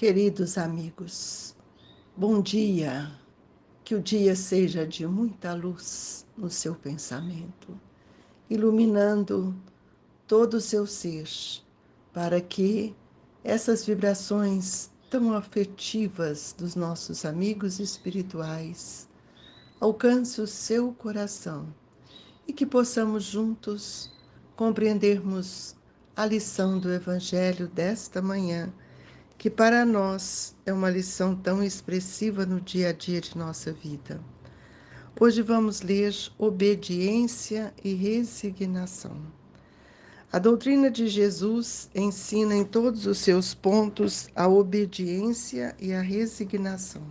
Queridos amigos, bom dia. Que o dia seja de muita luz no seu pensamento, iluminando todo o seu ser, para que essas vibrações tão afetivas dos nossos amigos espirituais alcance o seu coração e que possamos juntos compreendermos a lição do Evangelho desta manhã, que para nós é uma lição tão expressiva no dia a dia de nossa vida. Hoje vamos ler obediência e resignação. A doutrina de Jesus ensina em todos os seus pontos a obediência e a resignação.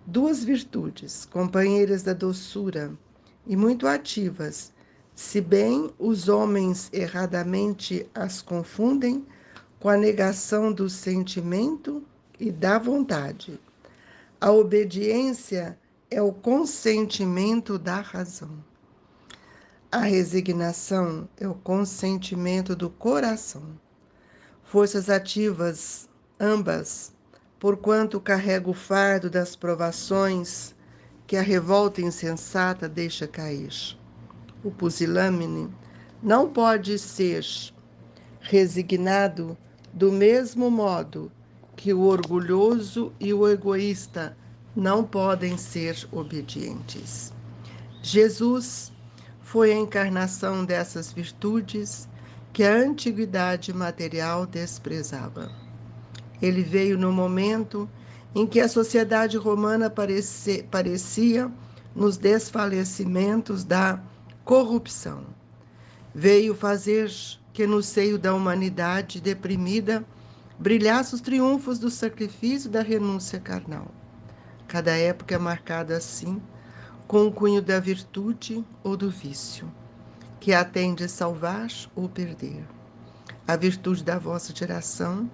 Duas virtudes, companheiras da doçura e muito ativas, se bem os homens erradamente as confundem com a negação do sentimento e da vontade. A obediência é o consentimento da razão. A resignação é o consentimento do coração. Forças ativas, ambas, porquanto carrega o fardo das provações que a revolta insensata deixa cair. O pusilânime não pode ser resignado do mesmo modo que o orgulhoso e o egoísta não podem ser obedientes. Jesus foi a encarnação dessas virtudes que a antiguidade material desprezava. Ele veio no momento em que a sociedade romana parecia nos desfalecimentos da corrupção. Veio fazer que no seio da humanidade deprimida brilhasse os triunfos do sacrifício e da renúncia carnal. Cada época é marcada assim, com o cunho da virtude ou do vício, que a tende a salvar ou perder. A virtude da vossa geração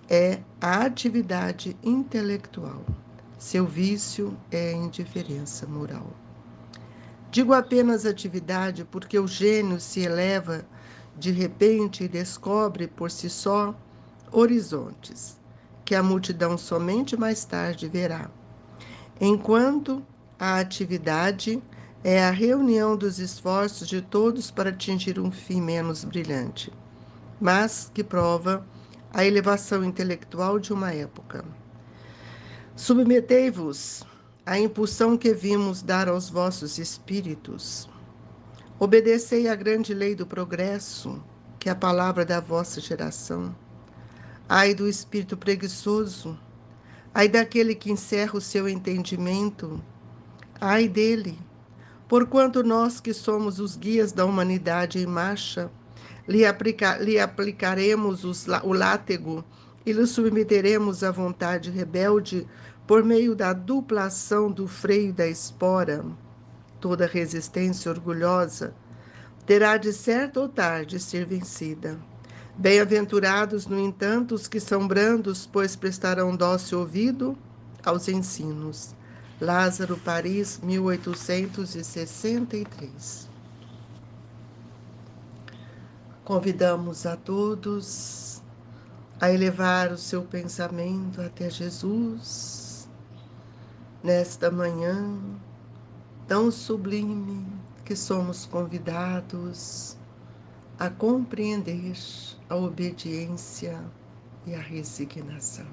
é a atividade intelectual. Seu vício é a indiferença moral. Digo apenas atividade porque o gênio se eleva de repente e descobre por si só horizontes, que a multidão somente mais tarde verá. Enquanto a atividade é a reunião dos esforços de todos para atingir um fim menos brilhante, mas que prova a elevação intelectual de uma época. Submetei-vos à impulsão que vimos dar aos vossos espíritos. Obedecei à grande lei do progresso, que é a palavra da vossa geração. Ai do espírito preguiçoso, ai daquele que encerra o seu entendimento, ai dele, porquanto nós que somos os guias da humanidade em marcha, lhe aplicaremos o látego e lhe submeteremos à vontade rebelde por meio da dupla ação do freio e da espora. Toda resistência orgulhosa terá de certo ou tarde ser vencida. Bem-aventurados, no entanto, os que são brandos, pois prestarão dócil ouvido aos ensinos. Lázaro, Paris, 1863. Convidamos a todos a elevar o seu pensamento até Jesus, nesta manhã tão sublime que somos convidados a compreender a obediência e a resignação.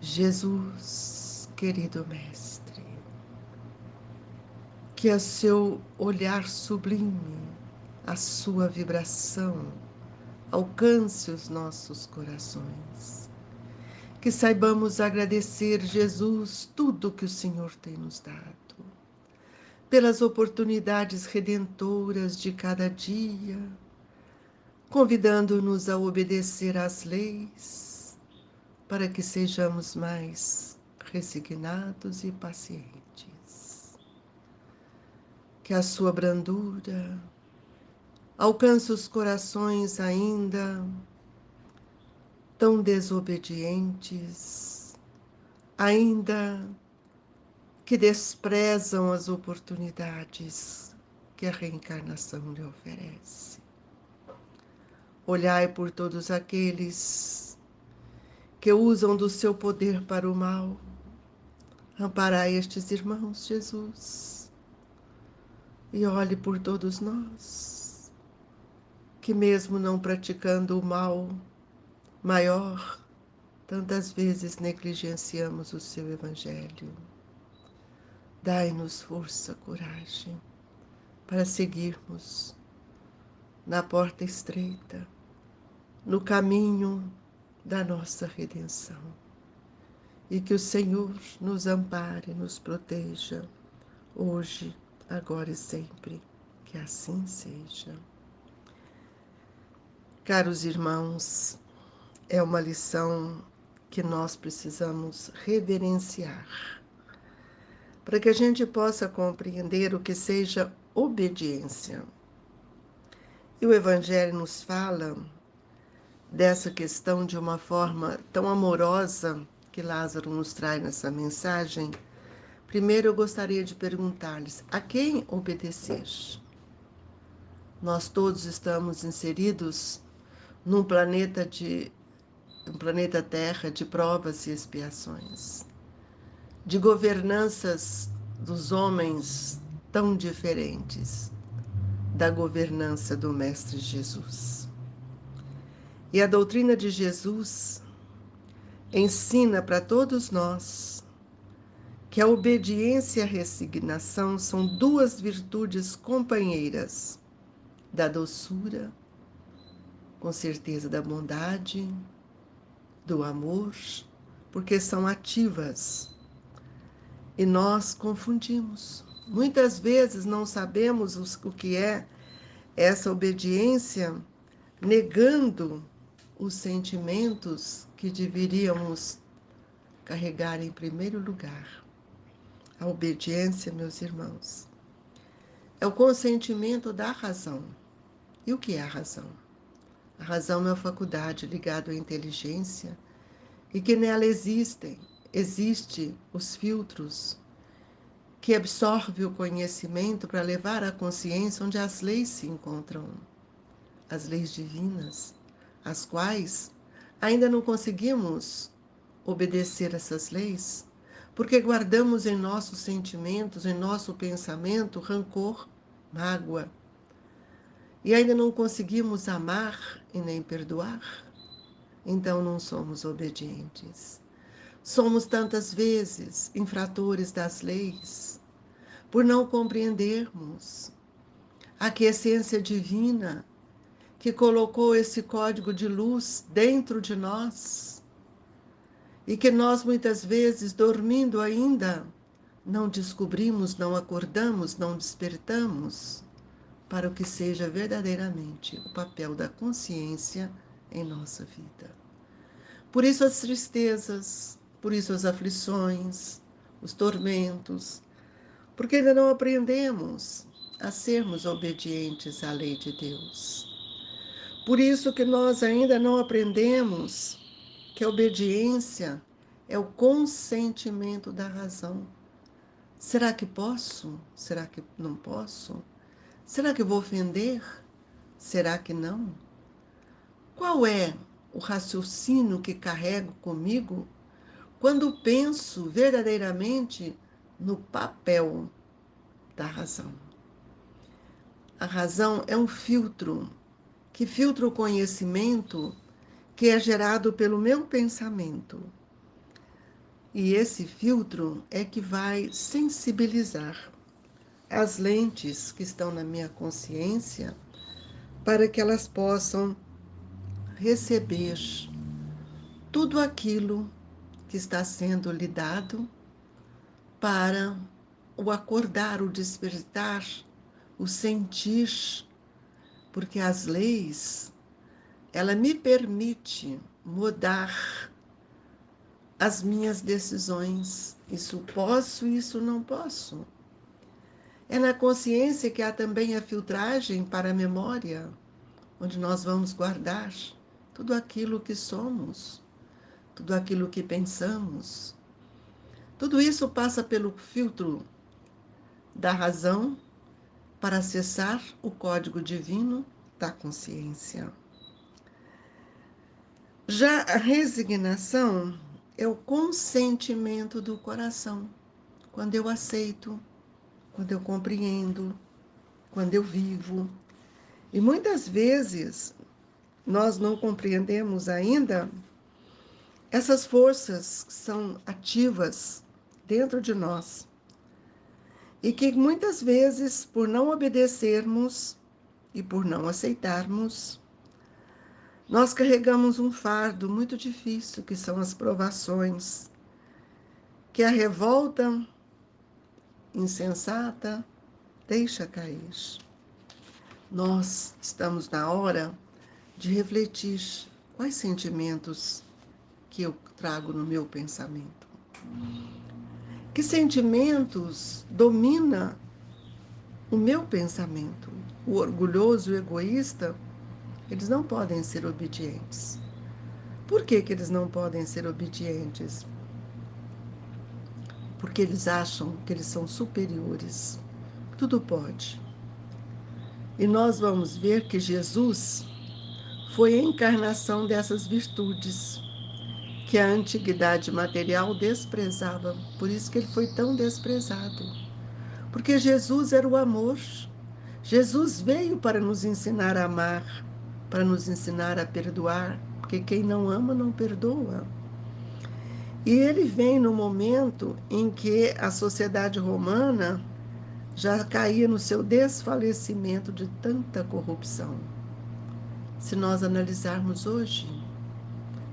Jesus, querido Mestre, que a seu olhar sublime, a sua vibração, alcance os nossos corações. Que saibamos agradecer, Jesus, tudo que o Senhor tem nos dado, pelas oportunidades redentoras de cada dia, convidando-nos a obedecer às leis, para que sejamos mais resignados e pacientes. Que a sua brandura alcance os corações ainda tão desobedientes, ainda que desprezam as oportunidades que a reencarnação lhe oferece. Olhai por todos aqueles que usam do seu poder para o mal. Amparai estes irmãos, Jesus, e olhe por todos nós, que mesmo não praticando o mal maior, tantas vezes negligenciamos o seu Evangelho. Dai-nos força, coragem, para seguirmos na porta estreita, no caminho da nossa redenção. E que o Senhor nos ampare, nos proteja, hoje, agora e sempre. Que assim seja. Caros irmãos, é uma lição que nós precisamos reverenciar, para que a gente possa compreender o que seja obediência. E o Evangelho nos fala dessa questão de uma forma tão amorosa que Lázaro nos traz nessa mensagem. Primeiro eu gostaria de perguntar-lhes: a quem obedecer? Nós todos estamos inseridos num planeta Terra de provas e expiações, de governanças dos homens tão diferentes da governança do Mestre Jesus. E a doutrina de Jesus ensina para todos nós que a obediência e a resignação são duas virtudes companheiras da doçura, com certeza da bondade, do amor, porque são ativas. E nós confundimos. Muitas vezes não sabemos o que é essa obediência, negando os sentimentos que deveríamos carregar em primeiro lugar. A obediência, meus irmãos, é o consentimento da razão. E o que é a razão? A razão é uma faculdade ligada à inteligência e que nela existem os filtros que absorvem o conhecimento para levar a consciência onde as leis se encontram, as leis divinas, as quais ainda não conseguimos obedecer essas leis, porque guardamos em nossos sentimentos, em nosso pensamento, rancor, mágoa, e ainda não conseguimos amar e nem perdoar, então não somos obedientes. Somos tantas vezes infratores das leis, por não compreendermos a essência divina que colocou esse código de luz dentro de nós e que nós muitas vezes, dormindo ainda, não descobrimos, não acordamos, não despertamos para o que seja verdadeiramente o papel da consciência em nossa vida. Por isso as tristezas, por isso as aflições, os tormentos, porque ainda não aprendemos a sermos obedientes à lei de Deus. Por isso que nós ainda não aprendemos que a obediência é o consentimento da razão. Será que posso? Será que não posso? Será que vou ofender? Será que não? Qual é o raciocínio que carrego comigo quando penso verdadeiramente no papel da razão? A razão é um filtro que filtra o conhecimento que é gerado pelo meu pensamento. E esse filtro é que vai sensibilizar as lentes que estão na minha consciência para que elas possam receber tudo aquilo que está sendo lhe dado para o acordar, o despertar, o sentir, porque as leis, ela me permite mudar as minhas decisões. Isso posso, isso não posso. É na consciência que há também a filtragem para a memória, onde nós vamos guardar tudo aquilo que somos, tudo aquilo que pensamos. Tudo isso passa pelo filtro da razão para acessar o código divino da consciência. Já a resignação é o consentimento do coração, quando eu aceito, quando eu compreendo, quando eu vivo. E muitas vezes nós não compreendemos ainda essas forças que são ativas dentro de nós e que muitas vezes, por não obedecermos e por não aceitarmos, nós carregamos um fardo muito difícil, que são as provações, que a revolta insensata deixa cair. Nós estamos na hora de refletir quais sentimentos que eu trago no meu pensamento. Que sentimentos domina o meu pensamento? O orgulhoso e o egoísta, eles não podem ser obedientes. Por que que eles não podem ser obedientes? Porque eles acham que eles são superiores. Tudo pode. E nós vamos ver que Jesus foi a encarnação dessas virtudes que a antiguidade material desprezava. Por isso que ele foi tão desprezado. Porque Jesus era o amor. Jesus veio para nos ensinar a amar, para nos ensinar a perdoar, porque quem não ama não perdoa. E ele vem no momento em que a sociedade romana já caía no seu desfalecimento de tanta corrupção. Se nós analisarmos hoje,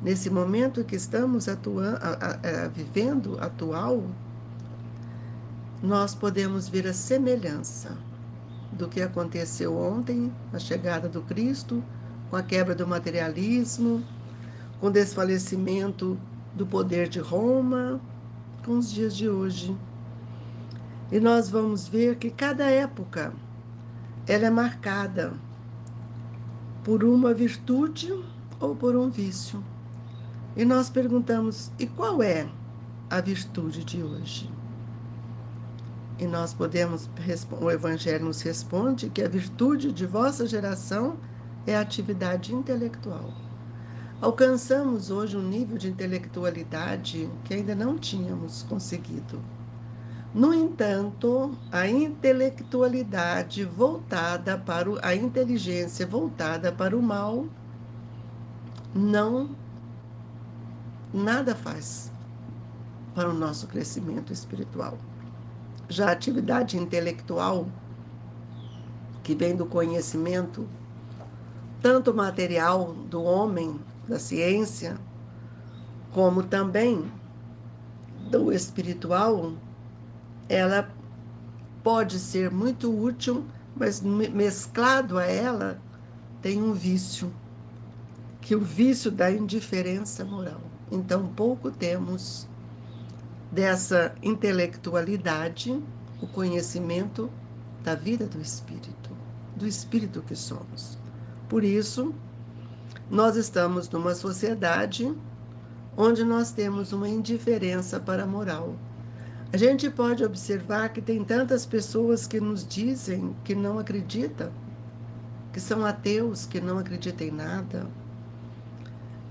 nesse momento que estamos vivendo atual, nós podemos ver a semelhança do que aconteceu ontem, a chegada do Cristo, com a quebra do materialismo, com o desfalecimento do poder de Roma, com os dias de hoje. E nós vamos ver que cada época ela é marcada por uma virtude ou por um vício. E nós perguntamos: e qual é a virtude de hoje? E nós podemos, o Evangelho nos responde que a virtude de vossa geração é a atividade intelectual. Alcançamos hoje um nível de intelectualidade que ainda não tínhamos conseguido. No entanto, a intelectualidade voltada para a inteligência voltada para o mal, não nada faz para o nosso crescimento espiritual. Já a atividade intelectual, que vem do conhecimento, tanto material do homem, da ciência, como também do espiritual, ela pode ser muito útil, mas mesclado a ela tem um vício, que é o vício da indiferença moral. Então, pouco temos dessa intelectualidade, o conhecimento da vida do espírito que somos. Por isso, nós estamos numa sociedade onde nós temos uma indiferença para a moral. A gente pode observar que tem tantas pessoas que nos dizem que não acreditam, que são ateus, que não acreditam em nada.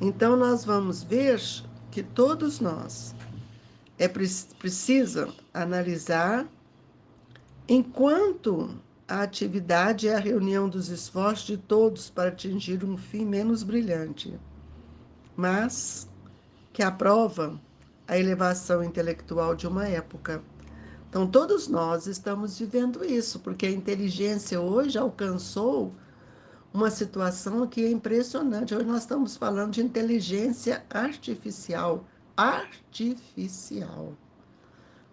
Então, nós vamos ver que todos nós precisa analisar enquanto a atividade é a reunião dos esforços de todos para atingir um fim menos brilhante, mas que aprova a elevação intelectual de uma época. Então, todos nós estamos vivendo isso, porque a inteligência hoje alcançou uma situação que é impressionante. Hoje nós estamos falando de inteligência artificial. Artificial.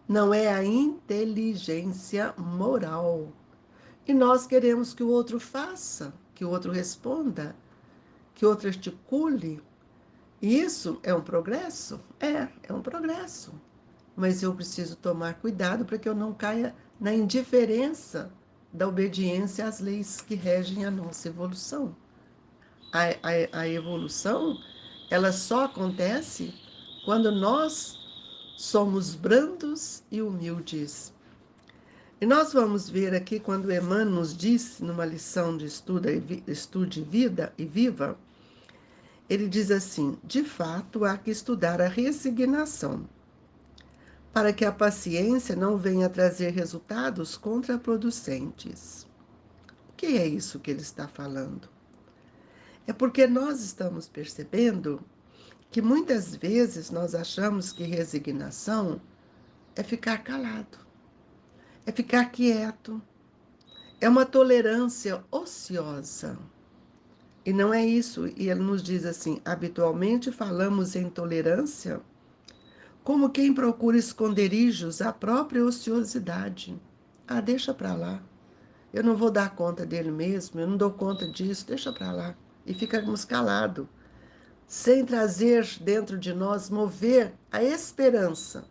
Não é a inteligência moral. E nós queremos que o outro faça, que o outro responda, que o outro articule. E isso é um progresso? É um progresso. Mas eu preciso tomar cuidado para que eu não caia na indiferença da obediência às leis que regem a nossa evolução. A evolução, ela só acontece quando nós somos brandos e humildes. E nós vamos ver aqui quando Emmanuel nos disse, numa lição de estude vida e viva, ele diz assim: de fato, há que estudar a resignação, para que a paciência não venha trazer resultados contraproducentes. O que é isso que ele está falando? É porque nós estamos percebendo que muitas vezes nós achamos que resignação é ficar calado, é ficar quieto, é uma tolerância ociosa. E não é isso. E ele nos diz assim: habitualmente falamos em tolerância como quem procura esconderijos à própria ociosidade. Ah, deixa para lá. Eu não vou dar conta dele mesmo, eu não dou conta disso, deixa para lá. E ficamos calados, sem trazer dentro de nós, mover a esperança.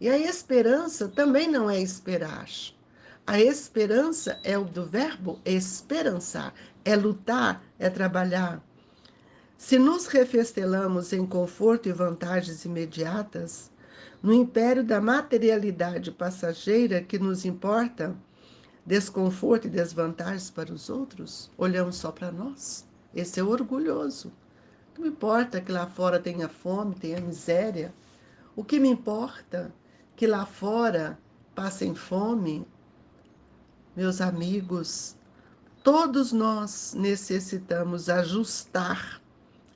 E a esperança também não é esperar. A esperança é o do verbo esperançar, é lutar, é trabalhar. Se nos refestelamos em conforto e vantagens imediatas, no império da materialidade passageira que nos importa, desconforto e desvantagens para os outros, olhamos só para nós. Esse é o orgulhoso. O que me importa que lá fora tenha fome, tenha miséria? O que me importa que lá fora passem fome? Meus amigos, todos nós necessitamos ajustar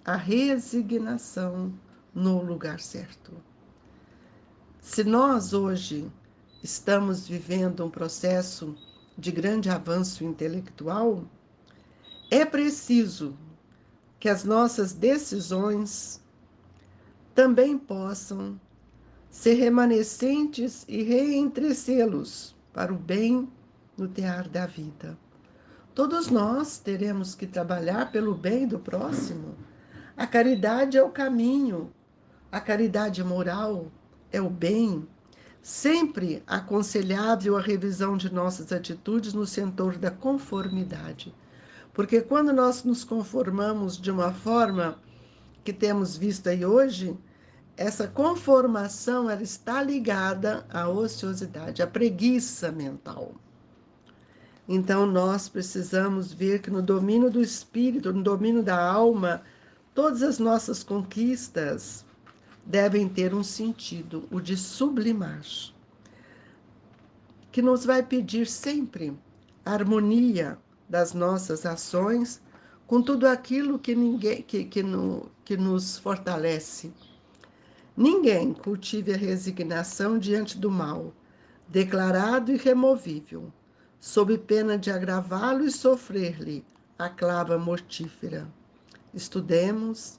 a resignação no lugar certo. Se nós hoje estamos vivendo um processo de grande avanço intelectual, é preciso que as nossas decisões também possam ser remanescentes e reentrecê-los para o bem no tear da vida. Todos nós teremos que trabalhar pelo bem do próximo. A caridade é o caminho, a caridade moral é o bem. Sempre aconselhável a revisão de nossas atitudes no setor da conformidade. Porque quando nós nos conformamos de uma forma que temos visto aí hoje, essa conformação ela está ligada à ociosidade, à preguiça mental. Então nós precisamos ver que no domínio do espírito, no domínio da alma, todas as nossas conquistas devem ter um sentido, o de sublimar, que nos vai pedir sempre a harmonia das nossas ações com tudo aquilo que nos fortalece. Ninguém cultive a resignação diante do mal, declarado e removível, sob pena de agravá-lo e sofrer-lhe a clava mortífera. Estudemos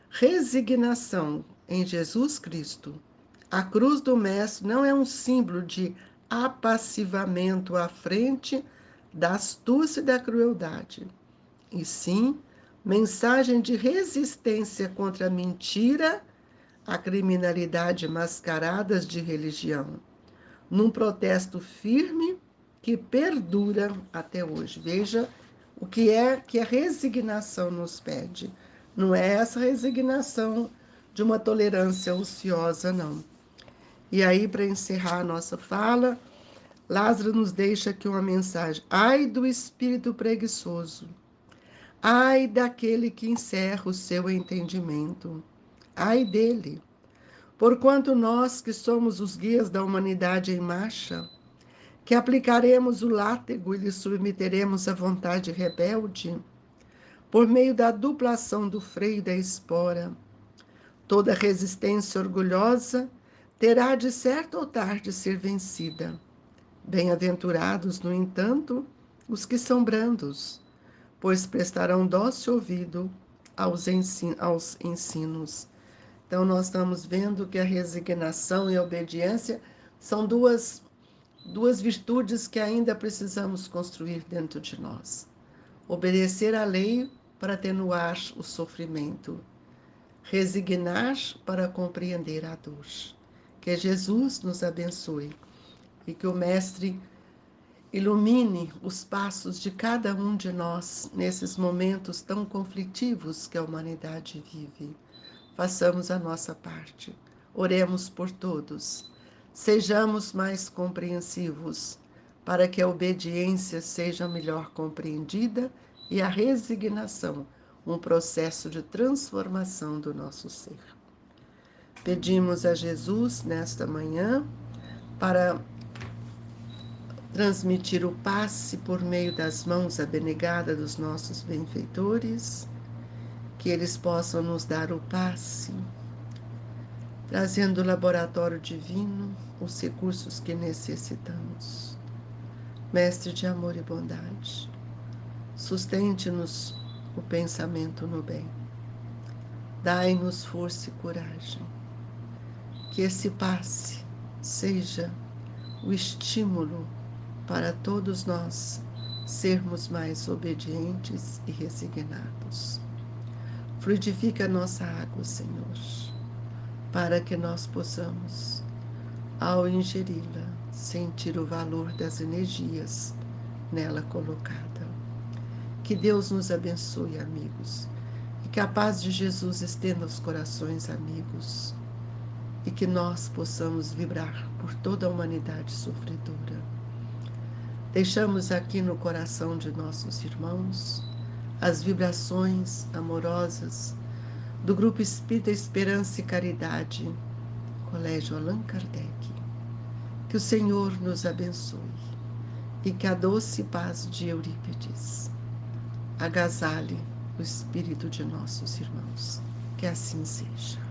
resignação em Jesus Cristo. A cruz do Mestre não é um símbolo de apassivamento à frente da astúcia e da crueldade, e sim mensagem de resistência contra a mentira, a criminalidade mascaradas de religião, num protesto firme que perdura até hoje. Veja o que a resignação nos pede. Não é essa resignação de uma tolerância ociosa, não. E aí, para encerrar a nossa fala, Lázaro nos deixa aqui uma mensagem. Ai do espírito preguiçoso. Ai daquele que encerra o seu entendimento. Ai dele. Porquanto nós, que somos os guias da humanidade em marcha, que aplicaremos o látego e lhe submeteremos a vontade rebelde, por meio da dupla ação do freio e da espora, toda resistência orgulhosa terá de certo ou tarde ser vencida. Bem-aventurados, no entanto, os que são brandos, pois prestarão dócil ouvido aos ensinos. Então, nós estamos vendo que a resignação e a obediência são duas virtudes que ainda precisamos construir dentro de nós. Obedecer à lei para atenuar o sofrimento. Resignar para compreender a dor. Que Jesus nos abençoe e que o Mestre ilumine os passos de cada um de nós nesses momentos tão conflitivos que a humanidade vive. Façamos a nossa parte. Oremos por todos. Sejamos mais compreensivos, para que a obediência seja melhor compreendida e a resignação, um processo de transformação do nosso ser. Pedimos a Jesus nesta manhã para transmitir o passe por meio das mãos abnegadas dos nossos benfeitores, que eles possam nos dar o passe, trazendo o laboratório divino os recursos que necessitamos. Mestre de amor e bondade, sustente-nos o pensamento no bem. Dai-nos força e coragem. Que esse passe seja o estímulo para todos nós sermos mais obedientes e resignados. Fluidifica a nossa água, Senhor, para que nós possamos, ao ingeri-la, sentir o valor das energias nela colocada. Que Deus nos abençoe, amigos, e que a paz de Jesus estenda os corações, amigos, e que nós possamos vibrar por toda a humanidade sofredora. Deixamos aqui no coração de nossos irmãos as vibrações amorosas do Grupo Espírita Esperança e Caridade, Colégio Allan Kardec. Que o Senhor nos abençoe e que a doce paz de Eurípides agasalhe o espírito de nossos irmãos. Que assim seja.